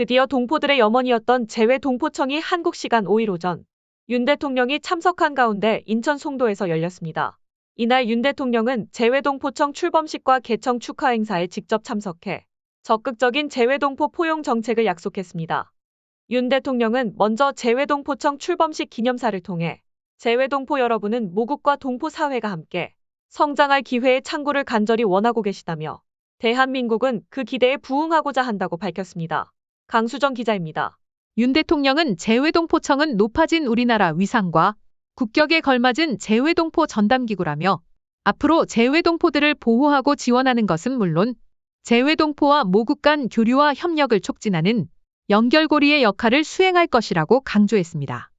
드디어 동포들의 염원이었던 재외동포청이 한국 시간 5일 오전 윤 대통령이 참석한 가운데 인천 송도에서 열렸습니다. 이날 윤 대통령은 재외동포청 출범식과 개청 축하 행사에 직접 참석해 적극적인 재외동포 포용 정책을 약속했습니다. 윤 대통령은 먼저 재외동포청 출범식 기념사를 통해 재외동포 여러분은 모국과 동포 사회가 함께 성장할 기회의 창구를 간절히 원하고 계시다며 대한민국은 그 기대에 부응하고자 한다고 밝혔습니다. 강수정 기자입니다. 윤 대통령은 재외동포청은 높아진 우리나라 위상과 국격에 걸맞은 재외동포 전담기구라며 앞으로 재외동포들을 보호하고 지원하는 것은 물론 재외동포와 모국 간 교류와 협력을 촉진하는 연결고리의 역할을 수행할 것이라고 강조했습니다.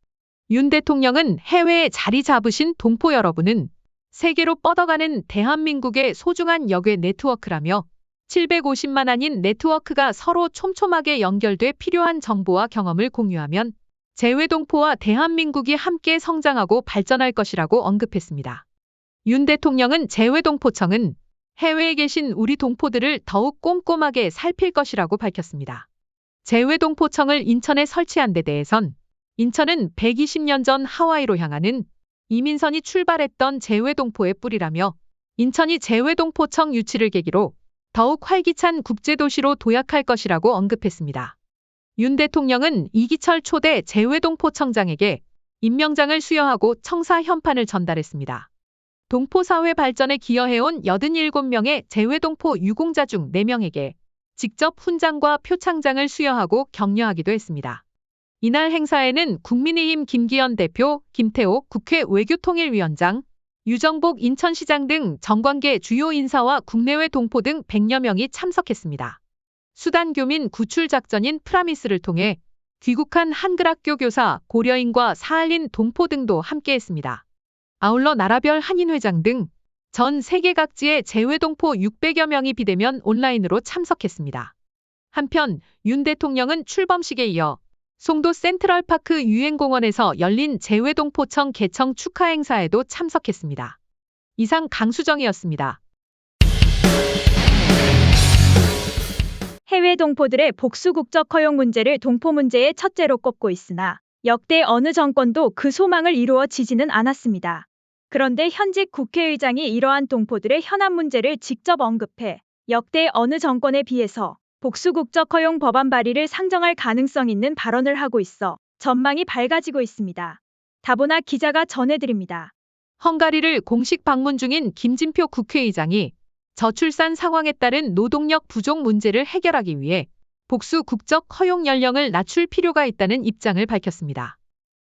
윤 대통령은 해외에 자리 잡으신 동포 여러분은 세계로 뻗어가는 대한민국의 소중한 역외 네트워크라며 750만 아닌 네트워크가 서로 촘촘하게 연결돼 필요한 정보와 경험을 공유하면 재외동포와 대한민국이 함께 성장하고 발전할 것이라고 언급했습니다. 윤 대통령은 재외동포청은 해외에 계신 우리 동포들을 더욱 꼼꼼하게 살필 것이라고 밝혔습니다. 재외동포청을 인천에 설치한 데 대해선 인천은 120년 전 하와이로 향하는 이민선이 출발했던 재외동포의 뿌리라며 인천이 재외동포청 유치를 계기로 더욱 활기찬 국제도시로 도약할 것이라고 언급했습니다. 윤 대통령은 이기철 초대 재외동포청장에게 임명장을 수여하고 청사 현판을 전달했습니다. 동포사회 발전에 기여해온 87명의 재외동포 유공자 중 4명에게 직접 훈장과 표창장을 수여하고 격려하기도 했습니다. 이날 행사에는 국민의힘 김기현 대표, 김태호 국회 외교통일위원장, 유정복 인천시장 등 정관계 주요 인사와 국내외 동포 등 100여 명이 참석했습니다. 수단교민 구출작전인 프라미스를 통해 귀국한 한글학교 교사, 고려인과 사할린 동포 등도 함께했습니다. 아울러 나라별 한인회장 등 전 세계 각지의 재외동포 600여 명이 비대면 온라인으로 참석했습니다. 한편 윤 대통령은 출범식에 이어 송도 센트럴파크 유엔공원에서 열린 재외동포청 개청 축하 행사에도 참석했습니다. 이상 강수정이었습니다. 해외 동포들의 복수 국적 허용 문제를 동포 문제의 첫째로 꼽고 있으나 역대 어느 정권도 그 소망을 이루어지지는 않았습니다. 그런데 현직 국회의장이 이러한 동포들의 현안 문제를 직접 언급해 역대 어느 정권에 비해서 복수 국적 허용 법안 발의를 상정할 가능성 있는 발언을 하고 있어 전망이 밝아지고 있습니다. 다보나 기자가 전해드립니다. 헝가리를 공식 방문 중인 김진표 국회의장이 저출산 상황에 따른 노동력 부족 문제를 해결하기 위해 복수 국적 허용 연령을 낮출 필요가 있다는 입장을 밝혔습니다.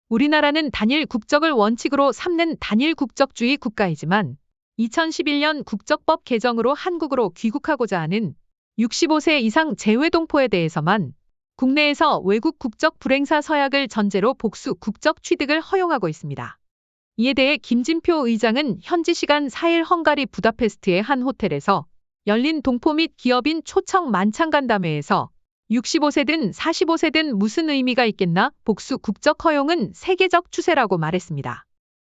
우리나라는 단일 국적을 원칙으로 삼는 단일 국적주의 국가이지만 2011년 국적법 개정으로 한국으로 귀국하고자 하는 65세 이상 재외동포에 대해서만 국내에서 외국 국적 불행사 서약을 전제로 복수 국적 취득을 허용하고 있습니다. 이에 대해 김진표 의장은 현지 시간 4일 헝가리 부다페스트의 한 호텔에서 열린 동포 및 기업인 초청 만찬 간담회에서 65세든 45세든 무슨 의미가 있겠나 복수 국적 허용은 세계적 추세라고 말했습니다.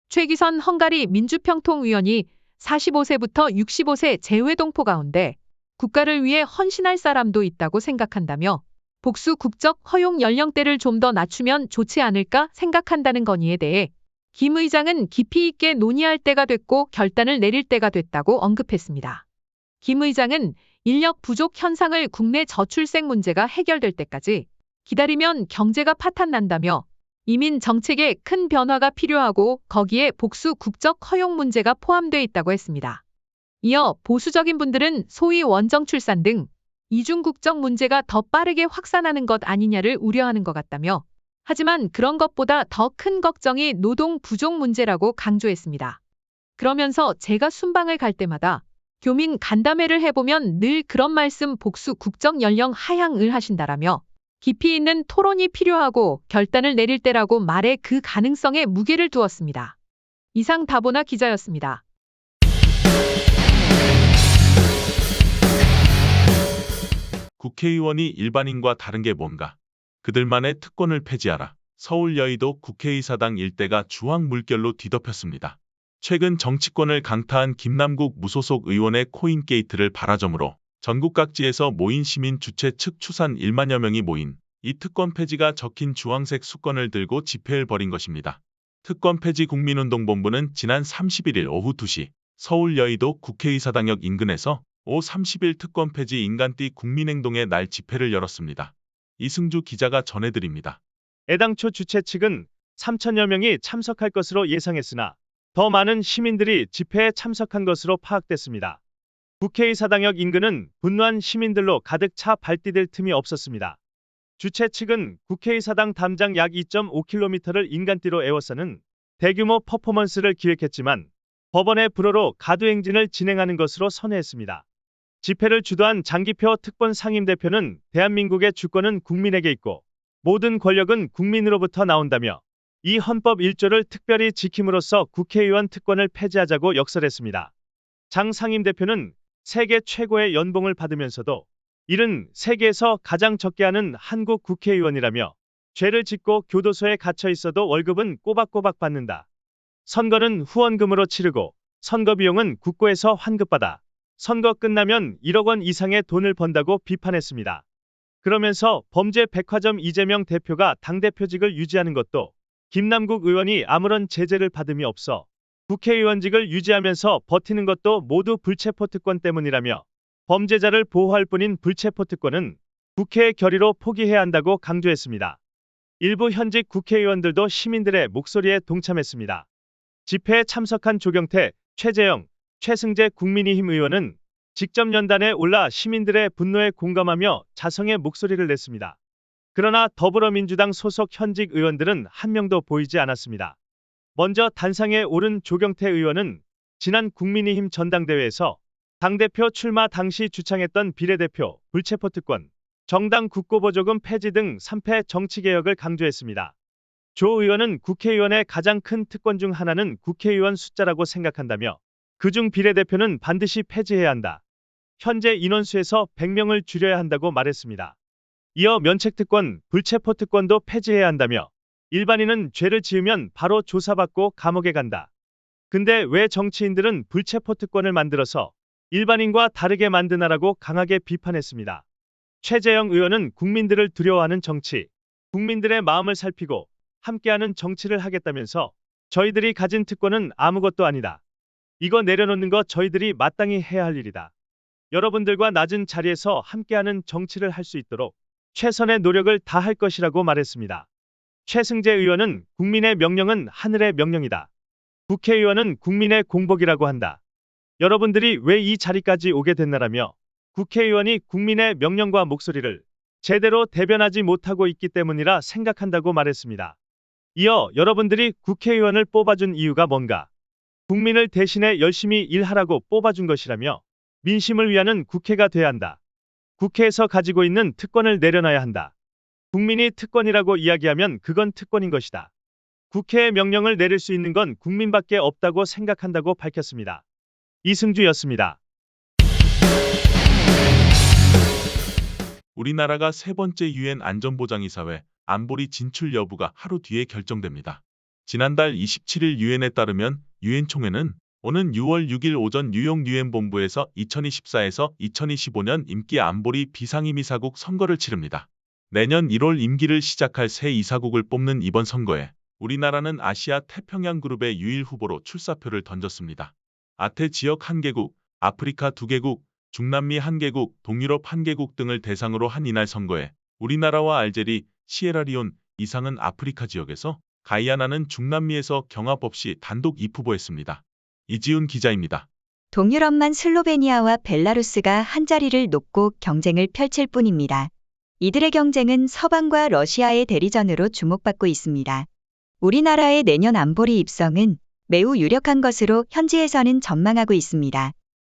최기선 헝가리 민주평통위원이 45세부터 65세 재외동포 가운데 국가를 위해 헌신할 사람도 있다고 생각한다며 복수 국적 허용 연령대를 좀 더 낮추면 좋지 않을까 생각한다는 건의에 대해 김 의장은 깊이 있게 논의할 때가 됐고 결단을 내릴 때가 됐다고 언급했습니다. 김 의장은 인력 부족 현상을 국내 저출생 문제가 해결될 때까지 기다리면 경제가 파탄난다며 이민 정책에 큰 변화가 필요하고 거기에 복수 국적 허용 문제가 포함돼 있다고 했습니다. 이어 보수적인 분들은 소위 원정 출산 등 이중 국적 문제가 더 빠르게 확산하는 것 아니냐를 우려하는 것 같다며 하지만 그런 것보다 더 큰 걱정이 노동 부족 문제라고 강조했습니다. 그러면서 제가 순방을 갈 때마다 교민 간담회를 해보면 늘 그런 말씀 복수 국적 연령 하향을 하신다라며 깊이 있는 토론이 필요하고 결단을 내릴 때라고 말해 그 가능성에 무게를 두었습니다. 이상 다보나 기자였습니다. 국회의원이 일반인과 다른 게 뭔가? 그들만의 특권을 폐지하라. 서울 여의도 국회의사당 일대가 주황 물결로 뒤덮였습니다. 최근 정치권을 강타한 김남국 무소속 의원의 코인게이트를 발화점으로 전국 각지에서 모인 시민 주최 측 추산 1만여 명이 모인 이 특권 폐지가 적힌 주황색 수건을 들고 집회를 벌인 것입니다. 특권 폐지 국민운동본부는 지난 31일 오후 2시 서울 여의도 국회의사당역 인근에서 5.30일 특권 폐지 인간띠 국민행동의 날 집회를 열었습니다. 이승주 기자가 전해드립니다. 애당초 주최 측은 3천여 명이 참석할 것으로 예상했으나 더 많은 시민들이 집회에 참석한 것으로 파악됐습니다. 국회의사당역 인근은 분노한 시민들로 가득 차 발디딜 틈이 없었습니다. 주최 측은 국회의사당 담장 약 2.5km를 인간띠로 에워싸는 대규모 퍼포먼스를 기획했지만 법원의 불허로 가두행진을 진행하는 것으로 선회했습니다. 집회를 주도한 장기표 특본 상임대표는 대한민국의 주권은 국민에게 있고 모든 권력은 국민으로부터 나온다며 이 헌법 1조를 특별히 지킴으로써 국회의원 특권을 폐지하자고 역설했습니다. 장 상임대표는 세계 최고의 연봉을 받으면서도 이른 세계에서 가장 적게 하는 한국 국회의원이라며 죄를 짓고 교도소에 갇혀 있어도 월급은 꼬박꼬박 받는다. 선거는 후원금으로 치르고 선거 비용은 국고에서 환급받아 선거 끝나면 1억 원 이상의 돈을 번다고 비판했습니다. 그러면서 범죄 백화점 이재명 대표가 당대표직을 유지하는 것도 김남국 의원이 아무런 제재를 받음이 없어 국회의원직을 유지하면서 버티는 것도 모두 불체포 특권 때문이라며 범죄자를 보호할 뿐인 불체포 특권은 국회의 결의로 포기해야 한다고 강조했습니다. 일부 현직 국회의원들도 시민들의 목소리에 동참했습니다. 집회에 참석한 조경태, 최재형, 최승재 국민의힘 의원은 직접 연단에 올라 시민들의 분노에 공감하며 자성의 목소리를 냈습니다. 그러나 더불어민주당 소속 현직 의원들은 한 명도 보이지 않았습니다. 먼저 단상에 오른 조경태 의원은 지난 국민의힘 전당대회에서 당대표 출마 당시 주창했던 비례대표, 불체포 특권, 정당 국고보조금 폐지 등 3패 정치개혁을 강조했습니다. 조 의원은 국회의원의 가장 큰 특권 중 하나는 국회의원 숫자라고 생각한다며 그중 비례대표는 반드시 폐지해야 한다. 현재 인원수에서 100명을 줄여야 한다고 말했습니다. 이어 면책특권, 불체포 특권도 폐지해야 한다며 일반인은 죄를 지으면 바로 조사받고 감옥에 간다. 근데 왜 정치인들은 불체포 특권을 만들어서 일반인과 다르게 만드나라고 강하게 비판했습니다. 최재형 의원은 국민들을 두려워하는 정치, 국민들의 마음을 살피고 함께하는 정치를 하겠다면서 저희들이 가진 특권은 아무것도 아니다. 이거 내려놓는 거 저희들이 마땅히 해야 할 일이다. 여러분들과 낮은 자리에서 함께하는 정치를 할 수 있도록 최선의 노력을 다할 것이라고 말했습니다. 최승재 의원은 국민의 명령은 하늘의 명령이다. 국회의원은 국민의 공복이라고 한다. 여러분들이 왜 이 자리까지 오게 됐나라며 국회의원이 국민의 명령과 목소리를 제대로 대변하지 못하고 있기 때문이라 생각한다고 말했습니다. 이어 여러분들이 국회의원을 뽑아준 이유가 뭔가? 국민을 대신해 열심히 일하라고 뽑아준 것이라며 민심을 위하는 국회가 돼야 한다. 국회에서 가지고 있는 특권을 내려놔야 한다. 국민이 특권이라고 이야기하면 그건 특권인 것이다. 국회의 명령을 내릴 수 있는 건 국민밖에 없다고 생각한다고 밝혔습니다. 이승주였습니다. 우리나라가 세 번째 유엔 안전보장이사회 안보리 진출 여부가 하루 뒤에 결정됩니다. 지난달 27일 유엔에 따르면 유엔 총회는 오는 6월 6일 오전 뉴욕 유엔 본부에서 2024에서 2025년 임기 안보리 비상임이사국 선거를 치릅니다. 내년 1월 임기를 시작할 새 이사국을 뽑는 이번 선거에 우리나라는 아시아 태평양 그룹의 유일 후보로 출사표를 던졌습니다. 아태 지역 1개국, 아프리카 2개국, 중남미 1개국, 동유럽 1개국 등을 대상으로 한 이날 선거에 우리나라와 알제리, 시에라리온, 이상은 아프리카 지역에서 가이아나는 중남미에서 경합 없이 단독 2후보했습니다. 이지훈 기자입니다. 동유럽만 슬로베니아와 벨라루스가 한 자리를 놓고 경쟁을 펼칠 뿐입니다. 이들의 경쟁은 서방과 러시아의 대리전으로 주목받고 있습니다. 우리나라의 내년 안보리 입성은 매우 유력한 것으로 현지에서는 전망하고 있습니다.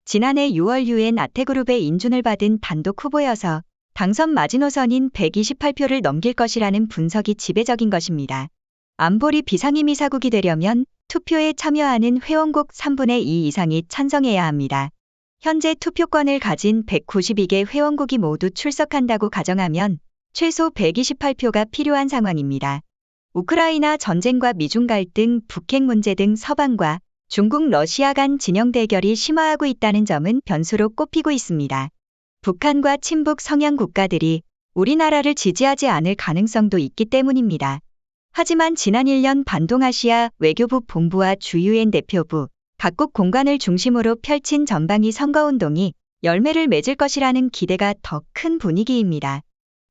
지난해 6월 유엔 아태그룹의 인준을 받은 단독 후보여서 당선 마지노선인 128표를 넘길 것이라는 분석이 지배적인 것입니다. 안보리 비상임이사국이 되려면 투표에 참여하는 회원국 3분의 2 이상이 찬성해야 합니다. 현재 투표권을 가진 192개 회원국이 모두 출석한다고 가정하면 최소 128표가 필요한 상황입니다. 우크라이나 전쟁과 미중 갈등, 북핵 문제 등 서방과 중국, 러시아 간 진영 대결이 심화하고 있다는 점은 변수로 꼽히고 있습니다. 북한과 친북 성향 국가들이 우리나라를 지지하지 않을 가능성도 있기 때문입니다. 하지만 지난 1년 반 동아시아 외교부 본부와 주유엔 대표부, 각국 공관을 중심으로 펼친 전방위 선거운동이 열매를 맺을 것이라는 기대가 더 큰 분위기입니다.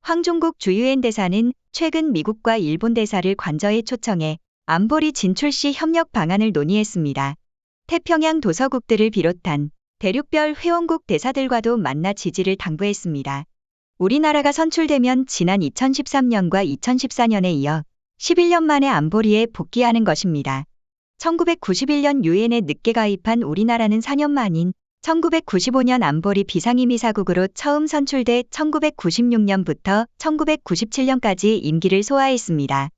황종국 주유엔 대사는 최근 미국과 일본 대사를 관저에 초청해 안보리 진출 시 협력 방안을 논의했습니다. 태평양 도서국들을 비롯한 대륙별 회원국 대사들과도 만나 지지를 당부했습니다. 우리나라가 선출되면 지난 2013년과 2014년에 이어 11년 만에 안보리에 복귀하는 것입니다. 1991년 유엔에 늦게 가입한 우리나라는 4년 만인 1995년 안보리 비상임이사국으로 처음 선출돼 1996년부터 1997년까지 임기를 소화했습니다.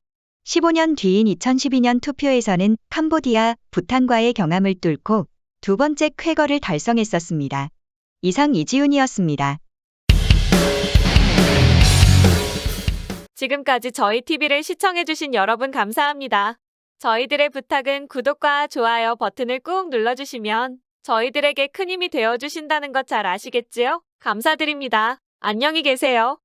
15년 뒤인 2012년 투표에서는 캄보디아, 부탄과의 경합을 뚫고 두 번째 쾌거를 달성했었습니다. 이상 이지훈이었습니다. 지금까지 저희 TV를 시청해주신 여러분 감사합니다. 저희들의 부탁은 구독과 좋아요 버튼을 꾹 눌러주시면 저희들에게 큰 힘이 되어주신다는 것 잘 아시겠지요? 감사드립니다. 안녕히 계세요.